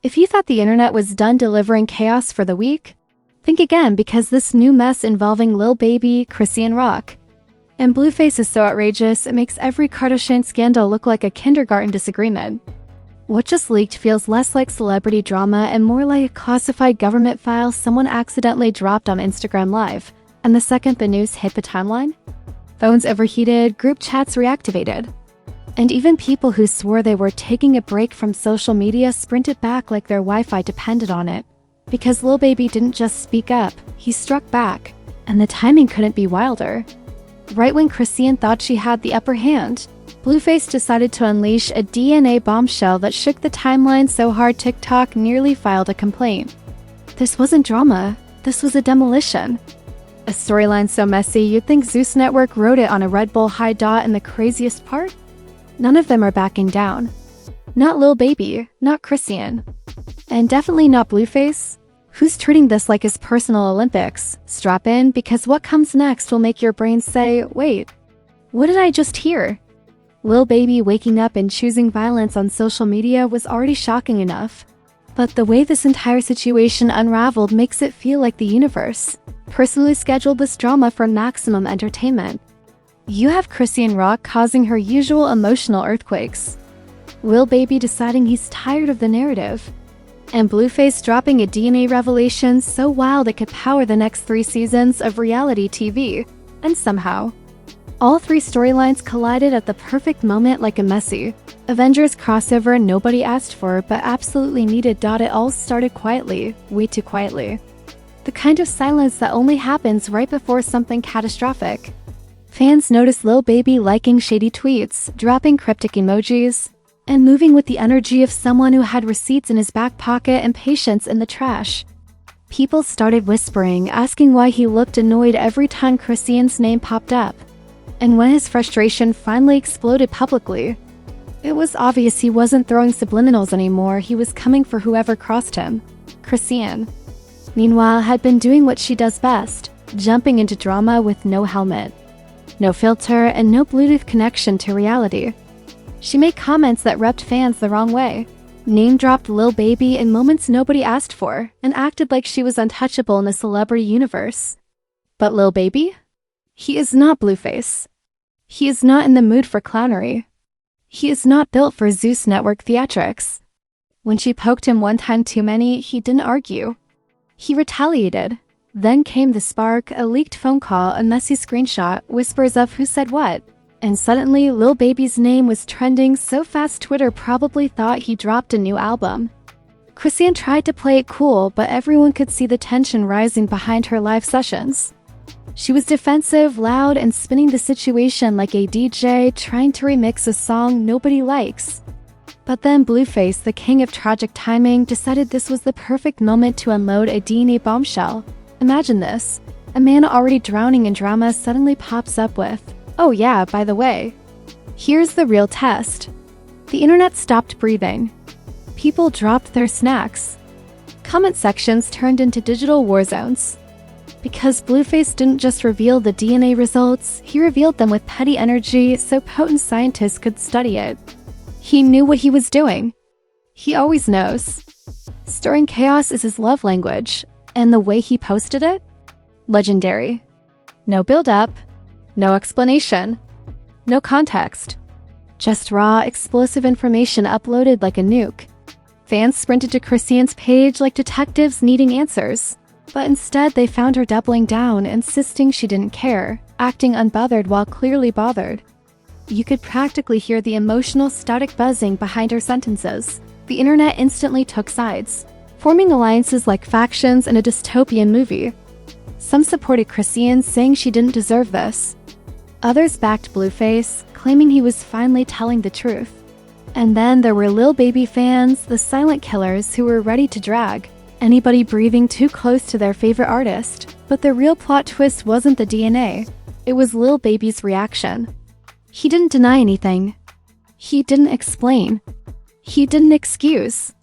If you thought the internet was done delivering chaos for the week, think again, because this new mess involving Lil Baby, Chrisean Rock, and Blueface is so outrageous it makes every Kardashian scandal look like a kindergarten disagreement. What just leaked feels less like celebrity drama and more like a classified government file someone accidentally dropped on Instagram Live, and the second the news hit the timeline, phones overheated, group chats reactivated. And even people who swore they were taking a break from social media sprinted back like their Wi-Fi depended on it. Because Lil Baby didn't just speak up, he struck back, and the timing couldn't be wilder. Right when Chrisean thought she had the upper hand, Blueface decided to unleash a DNA bombshell that shook the timeline so hard TikTok nearly filed a complaint. This wasn't drama, this was a demolition. A storyline so messy you'd think Zeus Network wrote it on a Red Bull high dot, and the craziest part? None of them are backing down. Not Lil Baby, not Chrisean, and definitely not Blueface, who's treating this like his personal Olympics. Strap in, because what comes next will make your brain say, wait, what did I just hear? Lil Baby waking up and choosing violence on social media was already shocking enough, but the way this entire situation unraveled makes it feel like the universe personally scheduled this drama for maximum entertainment. You have Chrisean Rock causing her usual emotional earthquakes, Lil Baby deciding he's tired of the narrative, and Blueface dropping a DNA revelation so wild it could power the next 3 seasons of reality TV. And somehow, all 3 storylines collided at the perfect moment, like a messy Avengers crossover nobody asked for but absolutely needed. It all started quietly, way too quietly. The kind of silence that only happens right before something catastrophic. Fans noticed Lil Baby liking shady tweets, dropping cryptic emojis, and moving with the energy of someone who had receipts in his back pocket and patience in the trash. People started whispering, asking why he looked annoyed every time Chrisean's name popped up. And when his frustration finally exploded publicly, it was obvious he wasn't throwing subliminals anymore. He was coming for whoever crossed him. Chrisean, meanwhile, had been doing what she does best, jumping into drama with no helmet, no filter, and no Bluetooth connection to reality. She made comments that rubbed fans the wrong way, name-dropped Lil Baby in moments nobody asked for, and acted like she was untouchable in the celebrity universe. But Lil Baby? He is not Blueface. He is not in the mood for clownery. He is not built for Zeus Network theatrics. When she poked him one time too many, he didn't argue. He retaliated. Then came the spark, a leaked phone call, a messy screenshot, whispers of who said what. And suddenly, Lil Baby's name was trending so fast Twitter probably thought he dropped a new album. Chrisean tried to play it cool, but everyone could see the tension rising behind her live sessions. She was defensive, loud, and spinning the situation like a DJ trying to remix a song nobody likes. But then Blueface, the king of tragic timing, decided this was the perfect moment to unload a DNA bombshell. Imagine this. A man already drowning in drama suddenly pops up with, "Oh yeah, by the way, here's the real test." The internet stopped breathing. People dropped their snacks. Comment sections turned into digital war zones. Because Blueface didn't just reveal the DNA results, he revealed them with petty energy so potent scientists could study it. He knew what he was doing. He always knows. Stirring chaos is his love language, and the way he posted it? Legendary. No build-up, no explanation, no context. Just raw, explosive information uploaded like a nuke. Fans sprinted to Chrisean's page like detectives needing answers. But instead, they found her doubling down, insisting she didn't care, acting unbothered while clearly bothered. You could practically hear the emotional static buzzing behind her sentences. The internet instantly took sides, forming alliances like factions in a dystopian movie. Some supported Chrisean, saying she didn't deserve this. Others backed Blueface, claiming he was finally telling the truth. And then there were Lil Baby fans, the silent killers who were ready to drag anybody breathing too close to their favorite artist. But the real plot twist wasn't the DNA. It was Lil Baby's reaction. He didn't deny anything. He didn't explain. He didn't excuse.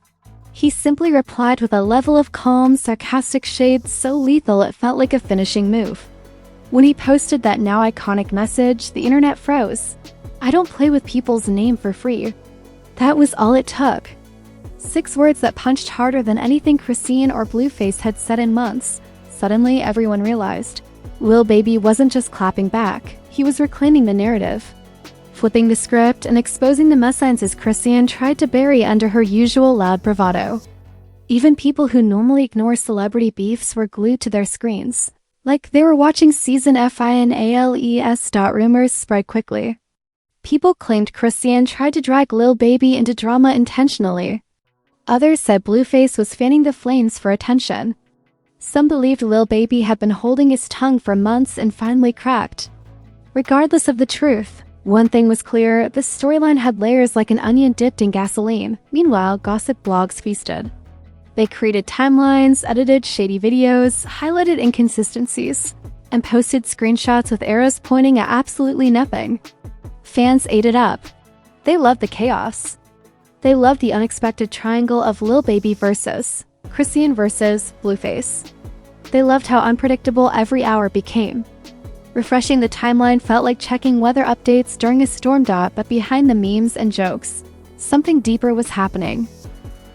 He simply replied with a level of calm, sarcastic shade so lethal it felt like a finishing move. When he posted that now iconic message, the internet froze. "I don't play with people's name for free." That was all it took. 6 words that punched harder than anything Chrisean or Blueface had said in months. Suddenly, everyone realized Lil Baby wasn't just clapping back, he was reclaiming the narrative. Flipping the script and exposing the misanthropes Chrisean tried to bury under her usual loud bravado. Even people who normally ignore celebrity beefs were glued to their screens, like they were watching season finales. Rumors spread quickly. People claimed Chrisean tried to drag Lil Baby into drama intentionally. Others said Blueface was fanning the flames for attention. Some believed Lil Baby had been holding his tongue for months and finally cracked. Regardless of the truth, one thing was clear: this storyline had layers like an onion dipped in gasoline. Meanwhile, gossip blogs feasted. They created timelines, edited shady videos, highlighted inconsistencies, and posted screenshots with arrows pointing at absolutely nothing. Fans ate it up. They loved the chaos. They loved the unexpected triangle of Lil Baby versus Chrisean versus Blueface. They loved how unpredictable every hour became. Refreshing the timeline felt like checking weather updates during a storm. But behind the memes and jokes, something deeper was happening.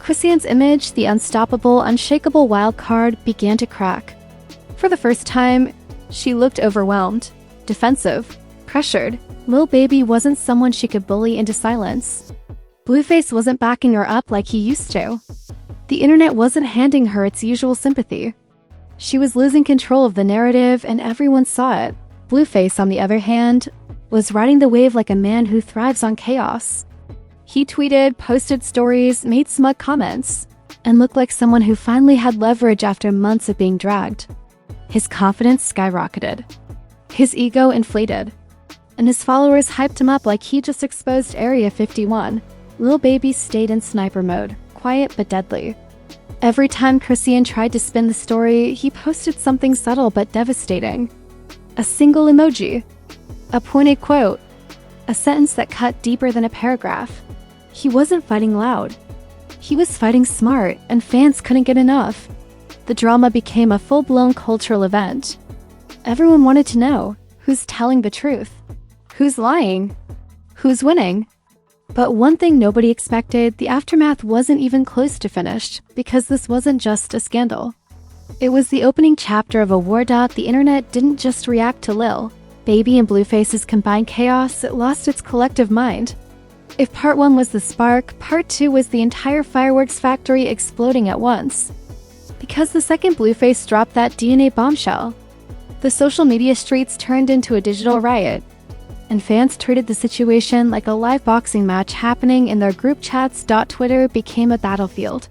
Chrisean's image, the unstoppable, unshakable wild card, began to crack. For the first time, she looked overwhelmed, defensive, pressured. Lil Baby wasn't someone she could bully into silence. Blueface wasn't backing her up like he used to. The internet wasn't handing her its usual sympathy. She was losing control of the narrative, and everyone saw it. Blueface, on the other hand, was riding the wave like a man who thrives on chaos. He tweeted, posted stories, made smug comments, and looked like someone who finally had leverage after months of being dragged. His confidence skyrocketed. His ego inflated. And his followers hyped him up like he just exposed Area 51. Lil Baby stayed in sniper mode, quiet but deadly. Every time Chrisean tried to spin the story, he posted something subtle but devastating. A single emoji. A pointed quote. A sentence that cut deeper than a paragraph. He wasn't fighting loud. He was fighting smart, and fans couldn't get enough. The drama became a full-blown cultural event. Everyone wanted to know, who's telling the truth? Who's lying? Who's winning? But one thing nobody expected: the aftermath wasn't even close to finished, because this wasn't just a scandal. It was the opening chapter of a war. The internet didn't just react to Lil Baby and Blueface's combined chaos, it lost its collective mind. If part 1 was the spark, part 2 was the entire fireworks factory exploding at once. Because the second Blueface dropped that DNA bombshell, the social media streets turned into a digital riot, and fans treated the situation like a live boxing match happening in their group chats. Twitter became a battlefield.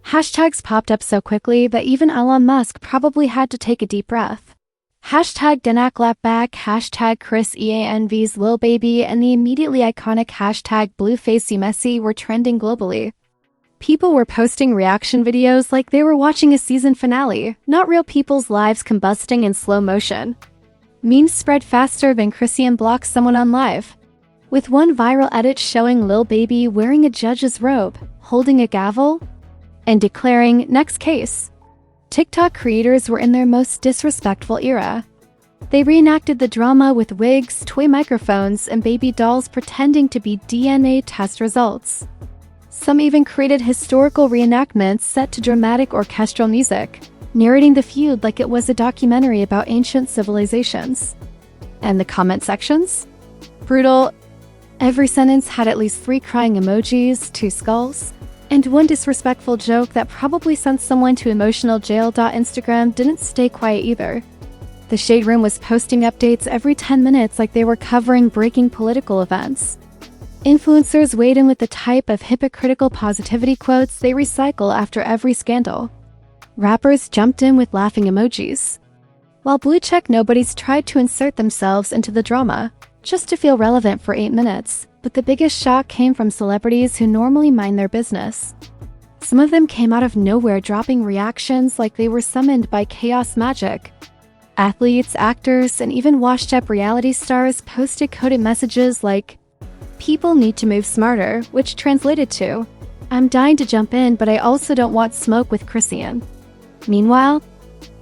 Hashtags popped up so quickly that even Elon Musk probably had to take a deep breath. Hashtag #DenakLapback, hashtag ChrisEanV's Lil Baby, and the immediately iconic hashtag BluefaceMessy were trending globally. People were posting reaction videos like they were watching a season finale, not real people's lives combusting in slow motion. Memes spread faster than Chrisean blocked someone on live, with one viral edit showing Lil Baby wearing a judge's robe, holding a gavel, and declaring, "Next case." TikTok creators were in their most disrespectful era. They reenacted the drama with wigs, toy microphones, and baby dolls pretending to be DNA test results. Some even created historical reenactments set to dramatic orchestral music, narrating the feud like it was a documentary about ancient civilizations. And the comment sections? Brutal. Every sentence had at least 3 crying emojis, 2 skulls, and one disrespectful joke that probably sent someone to emotional jail. Instagram didn't stay quiet either. The Shade Room was posting updates every 10 minutes like they were covering breaking political events. Influencers weighed in with the type of hypocritical positivity quotes they recycle after every scandal. Rappers jumped in with laughing emojis. While blue check nobodies tried to insert themselves into the drama, just to feel relevant for 8 minutes. But the biggest shock came from celebrities who normally mind their business. Some of them came out of nowhere, dropping reactions like they were summoned by chaos magic. Athletes, actors, and even washed-up reality stars posted coded messages like, "People need to move smarter," which translated to, "I'm dying to jump in, but I also don't want smoke with Chrisean." Meanwhile,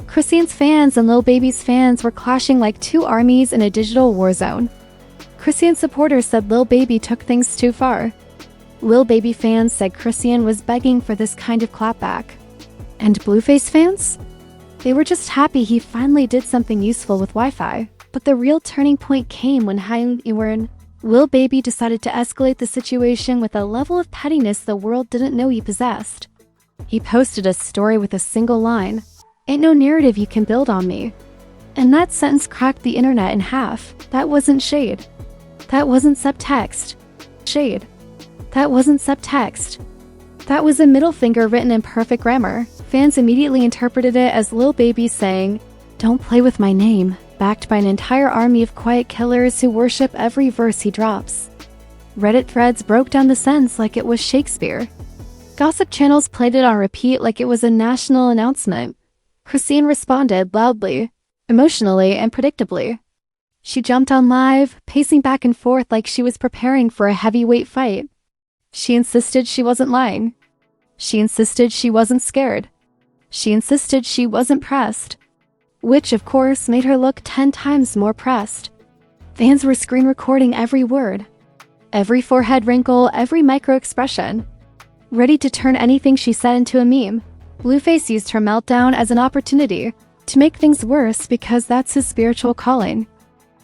Chrisean's fans and Lil Baby's fans were clashing like 2 armies in a digital war zone. Chrisean supporters said Lil Baby took things too far. Lil Baby fans said Chrisean was begging for this kind of clapback. And Blueface fans? They were just happy he finally did something useful with Wi-Fi. But the real turning point came when Lil Baby decided to escalate the situation with a level of pettiness the world didn't know he possessed. He posted a story with a single line, "Ain't no narrative you can build on me." And that sentence cracked the internet in half. That wasn't shade. That wasn't subtext. Shade. That wasn't subtext. That was a middle finger written in perfect grammar. Fans immediately interpreted it as Lil Baby saying, "Don't play with my name," backed by an entire army of quiet killers who worship every verse he drops. Reddit threads broke down the sentence like it was Shakespeare. Gossip channels played it on repeat like it was a national announcement. Chrisean responded loudly, emotionally, and predictably. She jumped on live, pacing back and forth like she was preparing for a heavyweight fight. She insisted she wasn't lying. She insisted she wasn't scared. She insisted she wasn't pressed. Which, of course, made her look 10 times more pressed. Fans were screen recording every word, every forehead wrinkle, every micro-expression, ready to turn anything she said into a meme. Blueface used her meltdown as an opportunity to make things worse because that's his spiritual calling.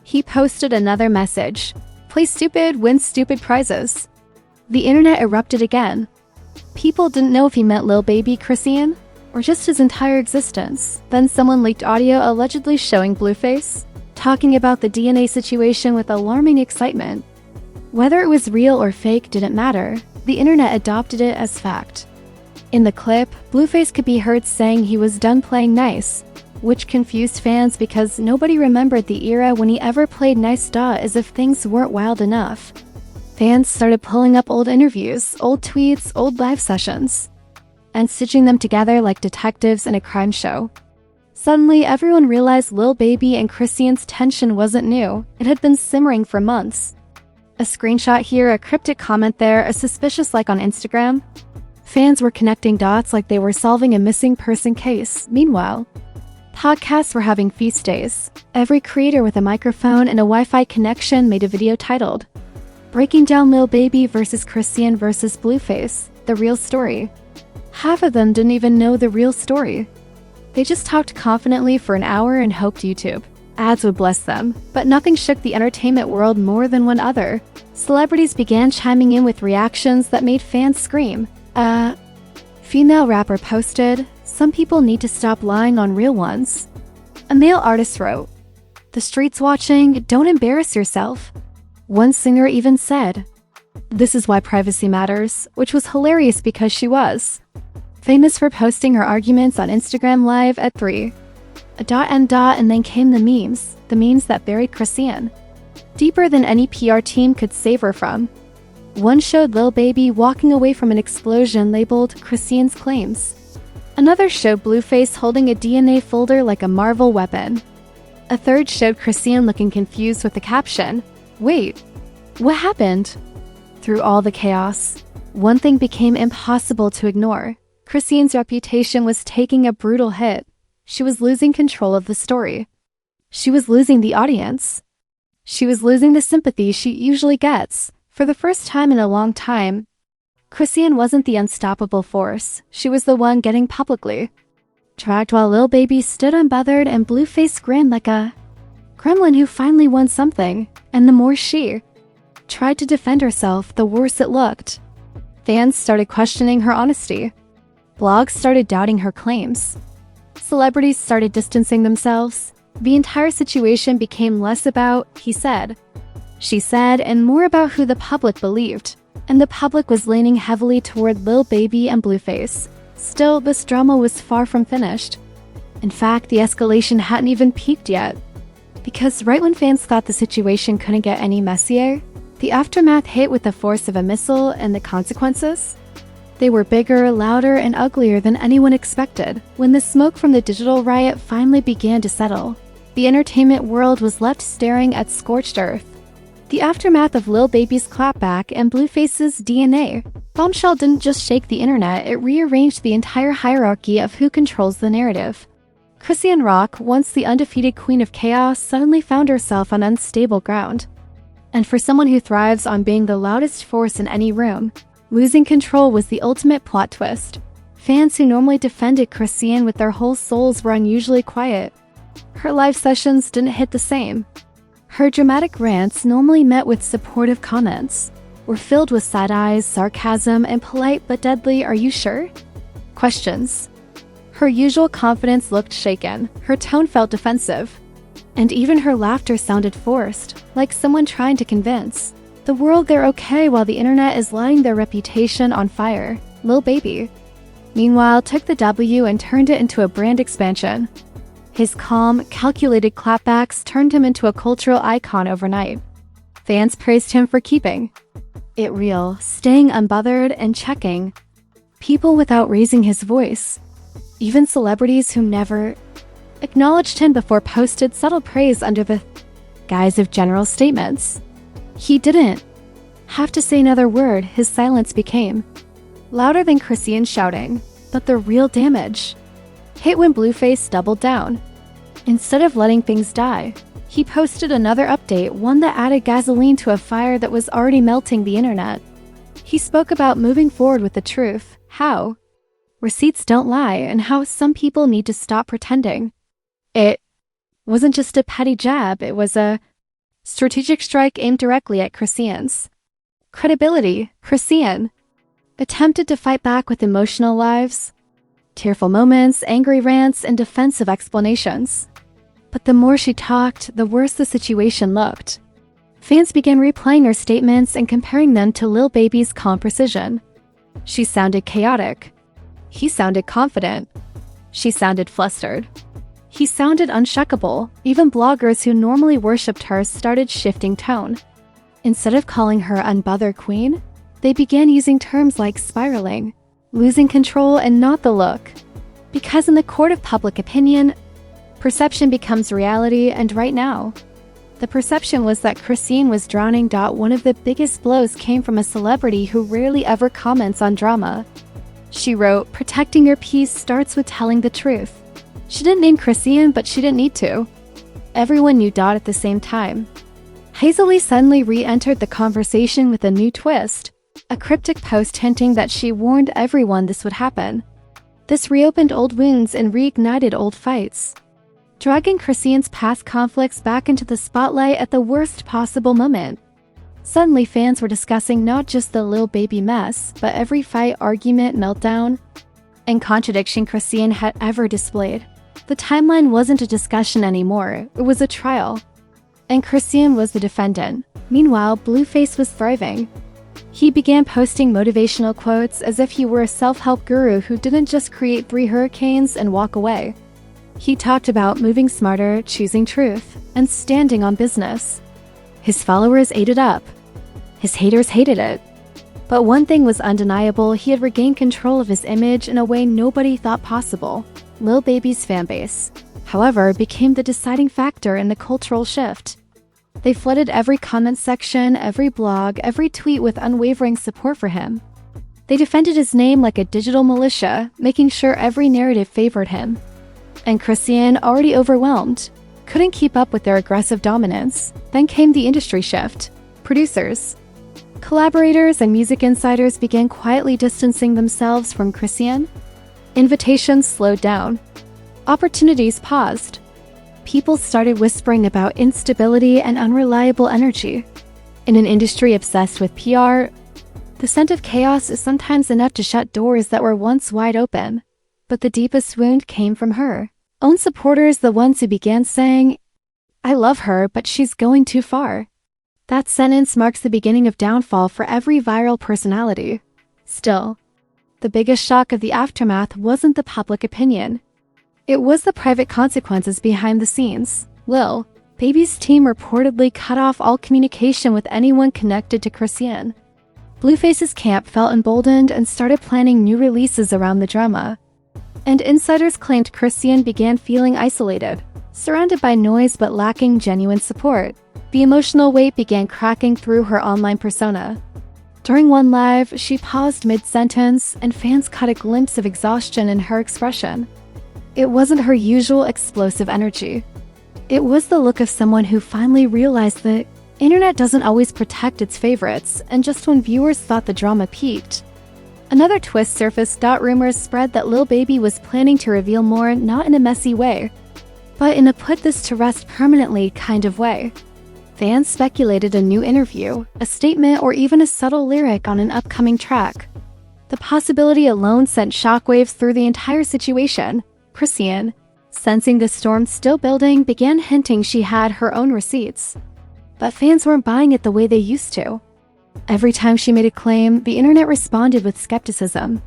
He posted another message, "Play stupid, win stupid prizes." The internet erupted again. People didn't know if he meant Lil Baby Chrisean or just his entire existence. Then someone leaked audio allegedly showing Blueface talking about the DNA situation with alarming excitement. Whether it was real or fake didn't matter. The internet adopted it as fact. In the clip, Blueface could be heard saying he was done playing nice, which confused fans because nobody remembered the era when he ever played nice, as if things weren't wild enough. Fans started pulling up old interviews, old tweets, old live sessions, and stitching them together like detectives in a crime show. Suddenly, everyone realized Lil Baby and Chrisean's tension wasn't new. It had been simmering for months. A screenshot here, a cryptic comment there, a suspicious like on Instagram. Fans were connecting dots like they were solving a missing person case. Meanwhile, podcasts were having feast days. Every creator with a microphone and a Wi-Fi connection made a video titled, "Breaking Down Lil Baby vs. Chrisean vs. Blueface, the real story." Half of them didn't even know the real story. They just talked confidently for an hour and hoped YouTube ads would bless them. But nothing shook the entertainment world more than one other. Celebrities began chiming in with reactions that made fans scream. Female rapper posted, "Some people need to stop lying on real ones." A male artist wrote, "The streets watching, don't embarrass yourself." One singer even said, "This is why privacy matters," which was hilarious because she was famous for posting her arguments on Instagram Live at 3. And then came the memes that buried Chrisean deeper than any PR team could save her from. One showed Lil Baby walking away from an explosion labeled Chrisean's claims. Another showed Blueface holding a DNA folder like a Marvel weapon. A third showed Chrisean looking confused with the caption, "Wait, what happened?" Through all the chaos, one thing became impossible to ignore. Chrisean's reputation was taking a brutal hit. She was losing control of the story. She was losing the audience. She was losing the sympathy she usually gets. For the first time in a long time, Chrisean wasn't the unstoppable force. She was the one getting publicly dragged while Lil Baby stood unbothered and Blueface grinned like a gremlin who finally won something. And the more she tried to defend herself, the worse it looked. Fans started questioning her honesty. Blogs started doubting her claims. Celebrities started distancing themselves. The entire situation became less about he said, she said, and more about who the public believed. And the public was leaning heavily toward Lil Baby and Blueface. Still, this drama was far from finished. In fact, the escalation hadn't even peaked yet. Because right when fans thought the situation couldn't get any messier, the aftermath hit with the force of a missile, and the consequences? They were bigger, louder, and uglier than anyone expected. When the smoke from the digital riot finally began to settle, the entertainment world was left staring at scorched earth. The aftermath of Lil Baby's clapback and Blueface's DNA. Bombshell didn't just shake the internet, it rearranged the entire hierarchy of who controls the narrative. Chrisean Rock, once the undefeated queen of chaos, suddenly found herself on unstable ground. And for someone who thrives on being the loudest force in any room, Losing control was the ultimate plot twist. Fans who normally defended Chrisean with their whole souls were unusually quiet. Her live sessions didn't hit the same. Her dramatic rants, normally met with supportive comments, were filled with side eyes, sarcasm, and polite but deadly "Are you sure?" questions. Her usual confidence looked shaken, her tone felt defensive, and even her laughter sounded forced, like someone trying to convince the world they're okay while the internet is lighting their reputation on fire. Lil Baby, meanwhile, took the W and turned it into a brand expansion. His calm, calculated clapbacks turned him into a cultural icon overnight. Fans praised him for keeping it real, staying unbothered, and checking people without raising his voice. Even celebrities who never acknowledged him before posted subtle praise under the guise of general statements. He didn't have to say another word, his silence became louder than Chrisean shouting. But the real damage hit when Blueface doubled down. Instead of letting things die, he posted another update, one that added gasoline to a fire that was already melting the internet. He spoke about moving forward with the truth, how receipts don't lie, and how some people need to stop pretending. It wasn't just a petty jab, it was a strategic strike aimed directly at Chrisean's credibility. Chrisean attempted to fight back with emotional lives, tearful moments, angry rants, and defensive explanations. But the more she talked, the worse the situation looked. Fans began replaying her statements and comparing them to Lil Baby's calm precision. She sounded chaotic. He sounded confident. She sounded flustered. He sounded unshakable. Even bloggers who normally worshipped her started shifting tone. Instead of calling her unbothered queen, they began using terms like spiraling, losing control, and not the look. Because in the court of public opinion, perception becomes reality, and right now, the perception was that Chrisean was drowning. One of the biggest blows came from a celebrity who rarely ever comments on drama. She wrote, "Protecting your peace starts with telling the truth." She didn't name Chrisean, but she didn't need to. Everyone knew at the same time. Hazel suddenly re-entered the conversation with a new twist, a cryptic post hinting that she warned everyone this would happen. This reopened old wounds and reignited old fights, dragging Chrisean's past conflicts back into the spotlight at the worst possible moment. Suddenly, fans were discussing not just the Lil Baby mess, but every fight, argument, meltdown, and contradiction Chrisean had ever displayed. The timeline wasn't a discussion anymore, it was a trial. And Chrisean was the defendant. Meanwhile, Blueface was thriving. He began posting motivational quotes as if he were a self-help guru who didn't just create 3 hurricanes and walk away. He talked about moving smarter, choosing truth, and standing on business. His followers ate it up. His haters hated it. But one thing was undeniable, he had regained control of his image in a way nobody thought possible. Lil Baby's fanbase, however, became the deciding factor in the cultural shift. They flooded every comment section, every blog, every tweet with unwavering support for him. They defended his name like a digital militia, making sure every narrative favored him. And Chrisean, already overwhelmed, couldn't keep up with their aggressive dominance. Then came the industry shift. Producers, collaborators, and music insiders began quietly distancing themselves from Chrisean. Invitations slowed down. Opportunities paused. People started whispering about instability and unreliable energy. In an industry obsessed with PR, the scent of chaos is sometimes enough to shut doors that were once wide open. But the deepest wound came from her own supporters, the ones who began saying, "I love her, but she's going too far." That sentence marks the beginning of downfall for every viral personality. Still, the biggest shock of the aftermath wasn't the public opinion. It was the private consequences behind the scenes. Lil Baby's team reportedly cut off all communication with anyone connected to Chrisean. Blueface's camp felt emboldened and started planning new releases around the drama. And insiders claimed Chrisean began feeling isolated, surrounded by noise but lacking genuine support. The emotional weight began cracking through her online persona. During one live, she paused mid-sentence, and fans caught a glimpse of exhaustion in her expression. It wasn't her usual explosive energy. It was the look of someone who finally realized that Internet doesn't always protect its favorites, and just when viewers thought the drama peaked, another twist surfaced. Rumors spread that Lil Baby was planning to reveal more, not in a messy way, but in a put this to rest permanently kind of way. Fans speculated a new interview, a statement, or even a subtle lyric on an upcoming track. The possibility alone sent shockwaves through the entire situation. Chrisean, sensing the storm still building, began hinting she had her own receipts. But fans weren't buying it the way they used to. Every time she made a claim, the internet responded with skepticism.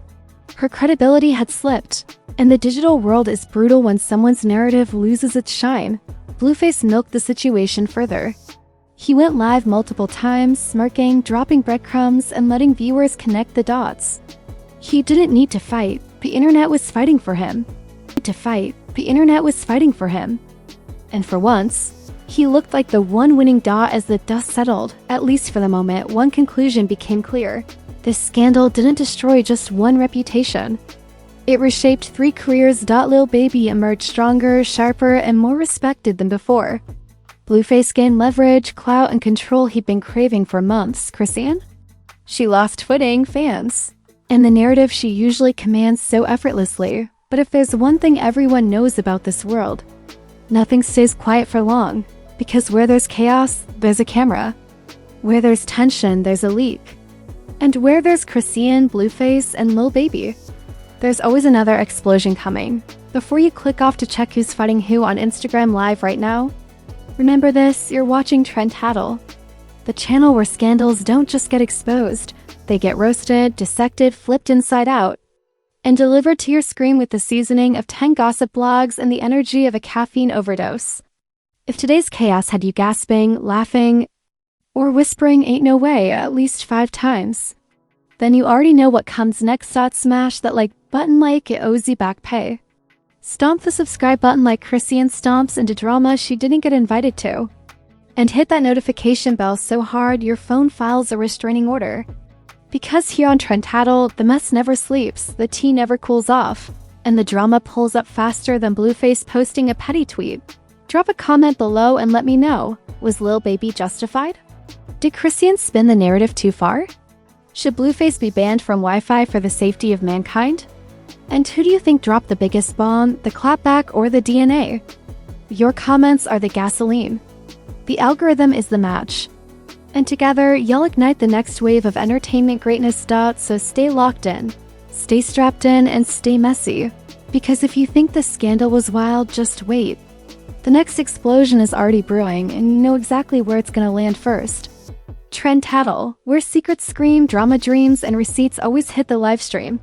Her credibility had slipped, and the digital world is brutal when someone's narrative loses its shine. Blueface milked the situation further. He went live multiple times, smirking, dropping breadcrumbs, and letting viewers connect the dots. He didn't need to fight. The internet was fighting for him. And for once, he looked like the one winning dot. As the dust settled, at least for the moment, one conclusion became clear. This scandal didn't destroy just one reputation. It reshaped 3 careers. Lil Baby emerged stronger, sharper, and more respected than before. Blueface gained leverage, clout, and control he'd been craving for months. Chrisean? She lost footing, fans, and the narrative she usually commands so effortlessly. But if there's one thing everyone knows about this world, nothing stays quiet for long. Because where there's chaos, there's a camera. Where there's tension, there's a leak. And where there's Chrisean, Blueface, and Lil Baby, there's always another explosion coming. Before you click off to check who's fighting who on Instagram Live right now, remember this: you're watching Trend Tattle, the channel where scandals don't just get exposed, they get roasted, dissected, flipped inside out, and delivered to your screen with the seasoning of 10 gossip blogs and the energy of a caffeine overdose. If today's chaos had you gasping, laughing, or whispering "ain't no way" at least 5 times, then you already know what comes next. Smash that like button like it owes you back pay. Stomp the subscribe button like Chrisean stomps into drama she didn't get invited to. And hit that notification bell so hard your phone files a restraining order. Because here on Trend Tattle, the mess never sleeps, the tea never cools off, and the drama pulls up faster than Blueface posting a petty tweet. Drop a comment below and let me know, was Lil Baby justified? Did Chrisean spin the narrative too far? Should Blueface be banned from Wi-Fi for the safety of mankind? And who do you think dropped the biggest bomb, the clapback or the DNA? Your comments are the gasoline. The algorithm is the match. And together, you'll ignite the next wave of entertainment greatness. So stay locked in, stay strapped in, and stay messy. Because if you think the scandal was wild, just wait. The next explosion is already brewing, and you know exactly where it's gonna land first. Trend Tattle, where secrets scream, drama dreams, and receipts always hit the livestream.